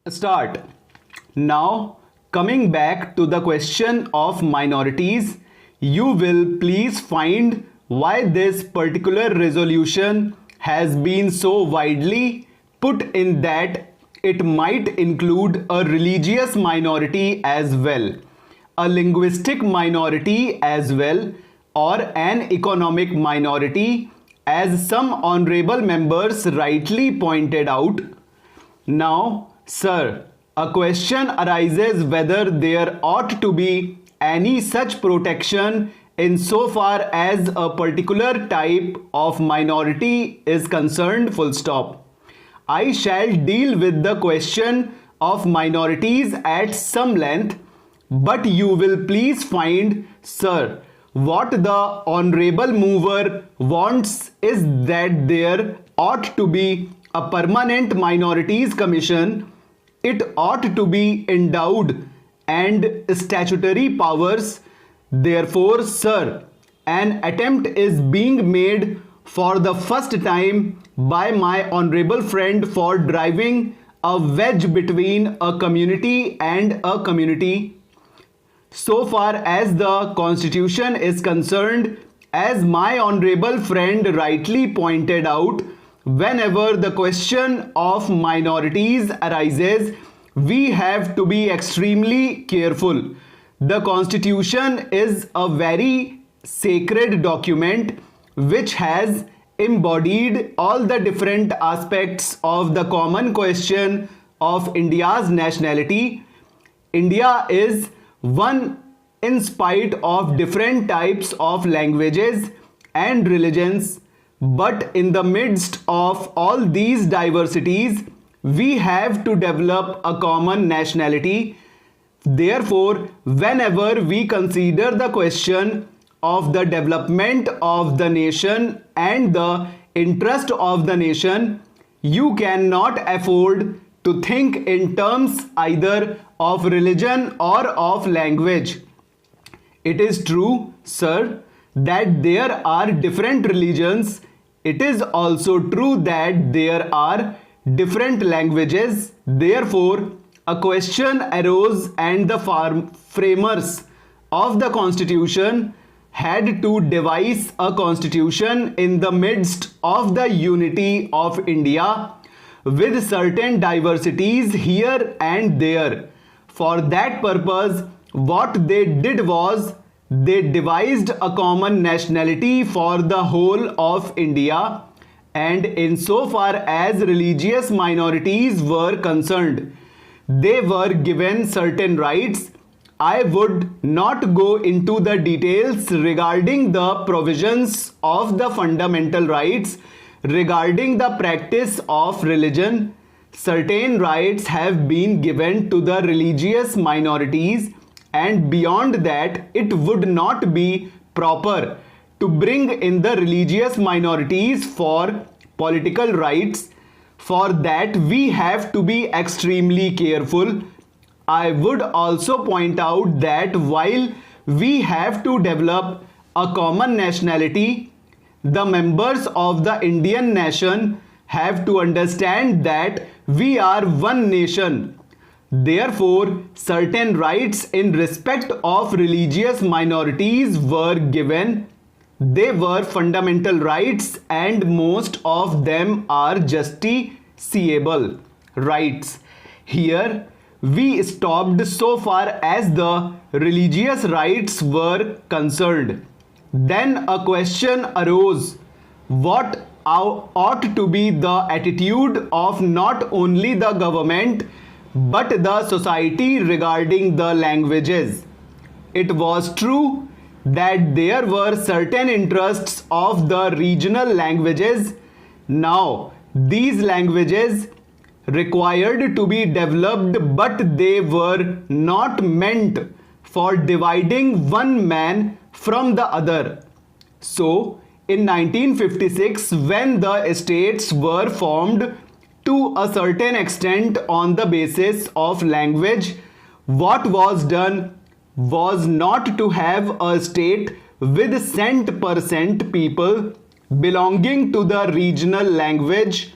Start. Now, coming back to the question of minorities, you will please find why this particular resolution has been so widely put in that it might include a religious minority as well, a linguistic minority as well, or an economic minority, as some honorable members rightly pointed out. Now, sir, a question arises whether there ought to be any such protection insofar as a particular type of minority is concerned, full stop. I shall deal with the question of minorities at some length, but you will please find, sir, what the honorable mover wants is that there ought to be a permanent minorities commission. It ought to be endowed and statutory powers. Therefore, sir, an attempt is being made for the first time by my honorable friend for driving a wedge between a community and a community. So far as the Constitution is concerned, as my honorable friend rightly pointed out, whenever the question of minorities arises, we have to be extremely careful. The Constitution is a very sacred document which has embodied all the different aspects of the common question of India's nationality. India is one in spite of different types of languages and religions, but in the midst of all these diversities, we have to develop a common nationality. Therefore, whenever we consider the question of the development of the nation and the interest of the nation, you cannot afford to think in terms either of religion or of language. It is true, sir, that there are different religions. It is also true that there are different languages. Therefore, a question arose and the framers of the Constitution had to devise a constitution in the midst of the unity of India with certain diversities here and there. For that purpose, what they did was they devised a common nationality for the whole of India, and insofar as religious minorities were concerned, they were given certain rights. I would not go into the details regarding the provisions of the fundamental rights regarding the practice of religion. Certain rights have been given to the religious minorities, and beyond that, it would not be proper to bring in the religious minorities for political rights. For that, we have to be extremely careful. I would also point out that while we have to develop a common nationality, the members of the Indian nation have to understand that we are one nation. Therefore, certain rights in respect of religious minorities were given. They were fundamental rights, and most of them are justiciable rights. Here, we stopped so far as the religious rights were concerned. Then a question arose: what ought to be the attitude of not only the government but the society regarding the languages? It was true that there were certain interests of the regional languages. Now, these languages required to be developed, but they were not meant for dividing one man from the other. So, in 1956, when the states were formed to a certain extent on the basis of language, what was done was not to have a state with cent% people belonging to the regional language,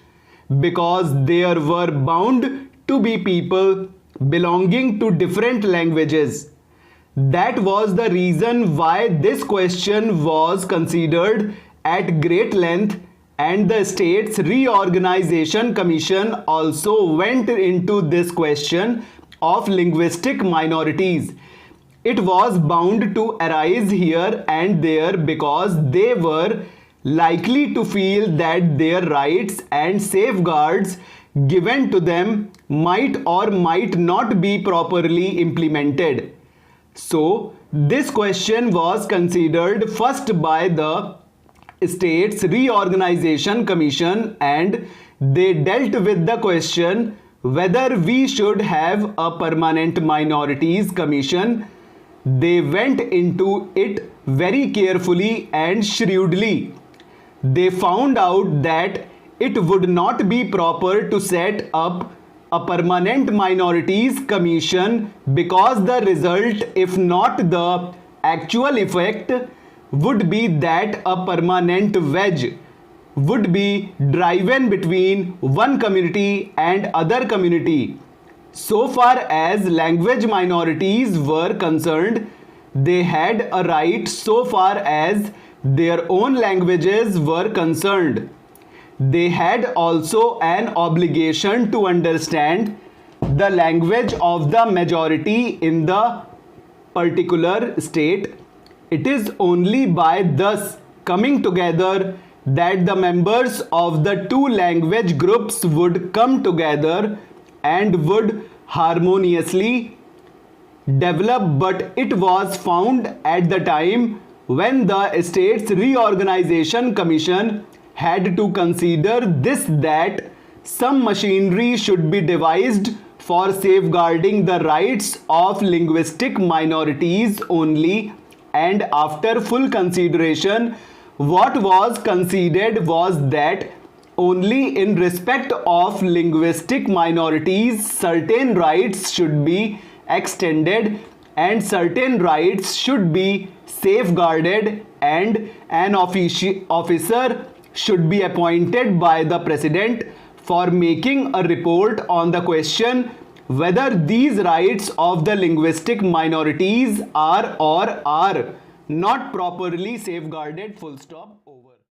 because there were bound to be people belonging to different languages. That was the reason why this question was considered at great length, and the state's reorganization commission also went into this question of linguistic minorities. It was bound to arise here and there because they were likely to feel that their rights and safeguards given to them might or might not be properly implemented. So, this question was considered first by the States Reorganization Commission, and they dealt with the question whether we should have a permanent minorities commission. They went into it very carefully and shrewdly. They found out that it would not be proper to set up a permanent minorities commission because the result, if not the actual effect, would be that a permanent wedge would be driven between one community and other community. So far as language minorities were concerned, they had a right so far as their own languages were concerned. They had also an obligation to understand the language of the majority in the particular state. It is only by thus coming together that the members of the two language groups would come together and would harmoniously develop. But it was found at the time when the States Reorganization Commission had to consider this, that some machinery should be devised for safeguarding the rights of linguistic minorities only, and after full consideration, what was conceded was that only in respect of linguistic minorities certain rights should be extended and certain rights should be safeguarded, and an officer should be appointed by the President for making a report on the question whether these rights of the linguistic minorities are or are not properly safeguarded. Full stop.